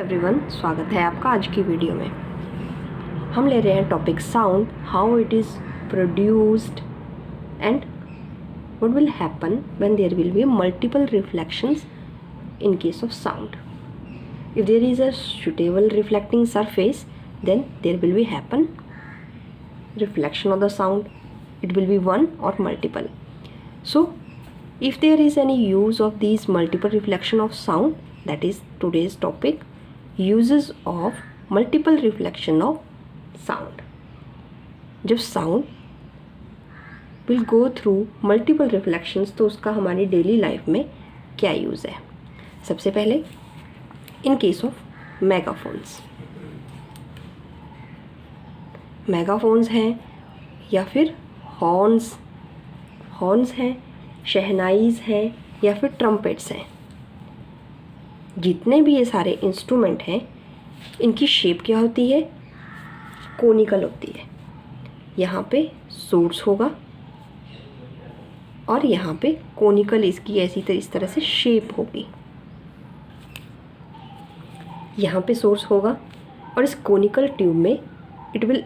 Everyone, स्वागत है आपका आज की वीडियो में। हम ले रहे हैं topic sound, how it is produced and what will happen when there will be multiple reflections in case of sound. If there is a suitable reflecting surface, then there will be happen reflection of the sound. It will be one or multiple. So if there is any use of these multiple reflection of sound, that is today's topic, uses of multiple reflection of sound. जब sound will go through multiple reflections तो उसका हमारी daily life में क्या use है। सबसे पहले इन case of मेगाफोन्स हैं या फिर हॉर्न्स हैं, शहनाइज़ हैं या फिर ट्रम्पेट्स हैं। जितने भी ये सारे इंस्ट्रूमेंट हैं इनकी शेप क्या होती है? कोनिकल होती है। यहाँ पे सोर्स होगा और यहाँ पे कोनिकल इसकी इस तरह से शेप होगी। यहाँ पे सोर्स होगा और इस कोनिकल ट्यूब में it will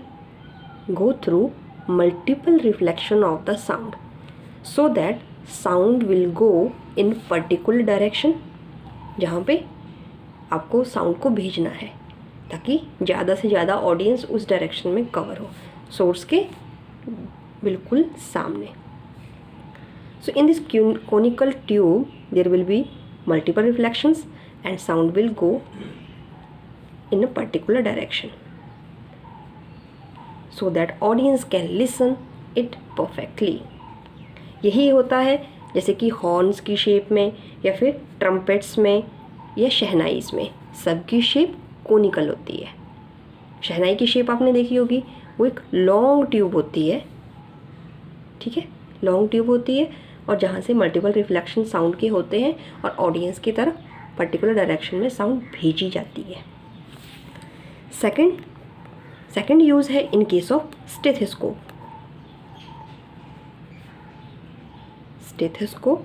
go through multiple reflection of the sound so that sound will go in particular direction जहाँ पे आपको साउंड को भेजना है ताकि ज़्यादा से ज़्यादा ऑडियंस उस डायरेक्शन में कवर हो, सोर्स के बिल्कुल सामने। So in this conical tube there will be multiple reflections and sound will go in a particular direction so that audience can listen it perfectly. यही होता है जैसे कि हॉर्न्स की शेप में या फिर ट्रम्पेट्स में या शहनाइज़ में, सबकी शेप कोनिकल होती है। शहनाई की शेप आपने देखी होगी, वो एक लॉन्ग ट्यूब होती है, ठीक है, लॉन्ग ट्यूब होती है और जहाँ से मल्टीपल रिफ्लेक्शन साउंड के होते हैं और ऑडियंस की तरफ पर्टिकुलर डायरेक्शन में साउंड भेजी जाती है। सेकेंड यूज़ है इन केस ऑफ स्टेथोस्कोप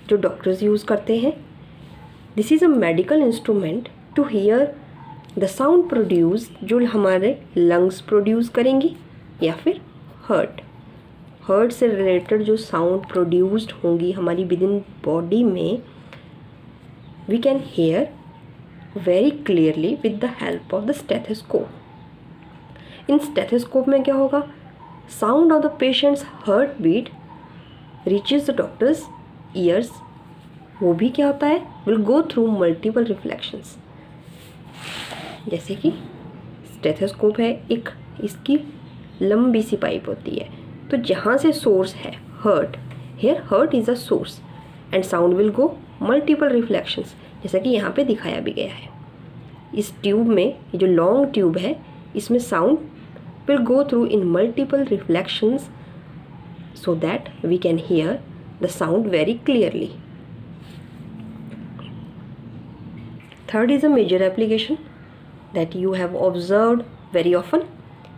जो डॉक्टर्स यूज़ करते हैं। This is a medical instrument to hear the sound produce जो हमारे लंग्स प्रोड्यूस करेंगी या फिर हार्ट से रिलेटेड जो साउंड प्रोड्यूस्ड होंगी हमारी विद इन बॉडी में, we can hear very clearly with the help of the stethoscope. इन स्टेथोस्कोप में क्या होगा? Sound of the patient's heart beat reaches the doctor's ears. वो भी क्या होता है? Will go through multiple reflections. जैसे कि स्टेथोस्कोप है, एक इसकी लंबी सी पाइप होती है, तो जहाँ से सोर्स है heart, here heart is a source and sound will go multiple reflections, जैसा कि यहाँ पे दिखाया भी गया है। इस ट्यूब में, ये जो लॉन्ग ट्यूब है, इसमें sound will go through in multiple reflections so that we can hear the sound very clearly. Third is a major application that you have observed very often,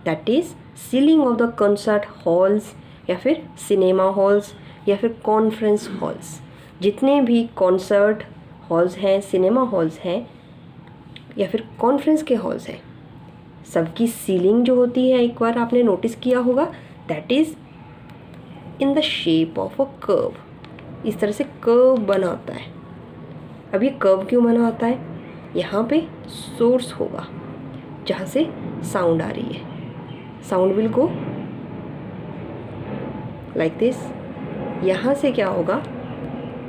that is ceiling of the concert halls या फिर cinema halls या फिर conference halls। जितने भी concert halls हैं, cinema halls हैं या फिर conference के halls हैं, सबकी सीलिंग जो होती है, एक बार आपने नोटिस किया होगा, that is in the shape of a curve. इस तरह से कर्व बना होता है। अब ये कर्व क्यों बना होता है? यहाँ पे सोर्स होगा जहाँ से साउंड आ रही है। Sound will go like this. यहाँ से क्या होगा?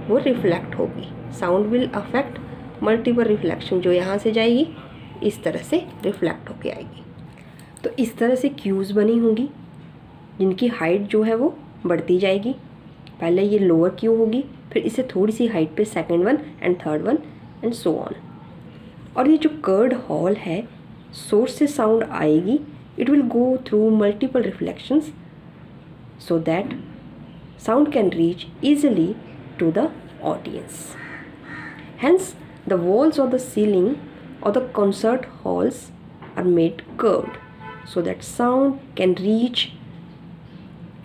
वो रिफ्लेक्ट होगी। Sound will affect multiple reflection, जो यहाँ से जाएगी इस तरह से रिफ्लेक्ट होके आएगी। तो इस तरह से क्यूज़ बनी होंगी जिनकी हाइट जो है वो बढ़ती जाएगी। पहले ये लोअर क्यू होगी, फिर इससे थोड़ी सी हाइट पे second one and third one and so on. और ये जो कर्ड हॉल है, सोर्स से साउंड आएगी, it will go through multiple reflections so that sound can reach easily to the audience. Hence the walls of the ceiling or the concert halls are made curved so that sound can reach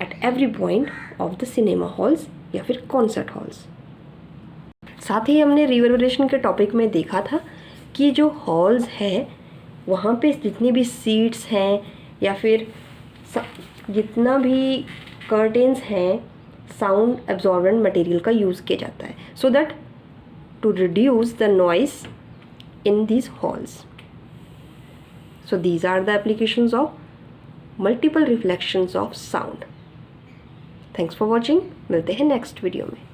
at every point of the cinema halls या फिर concert halls। साथ ही हमने reverberation के topic में देखा था कि जो हॉल्स है वहाँ पे जितनी भी सीट्स हैं या फिर जितना भी कर्टेन्स हैं, साउंड एब्जॉर्बेंट मटेरियल का यूज़ किया जाता है, so that to reduce the noise in these halls. So these are the applications of multiple reflections of sound. Thanks for watching. मिलते हैं नेक्स्ट वीडियो में.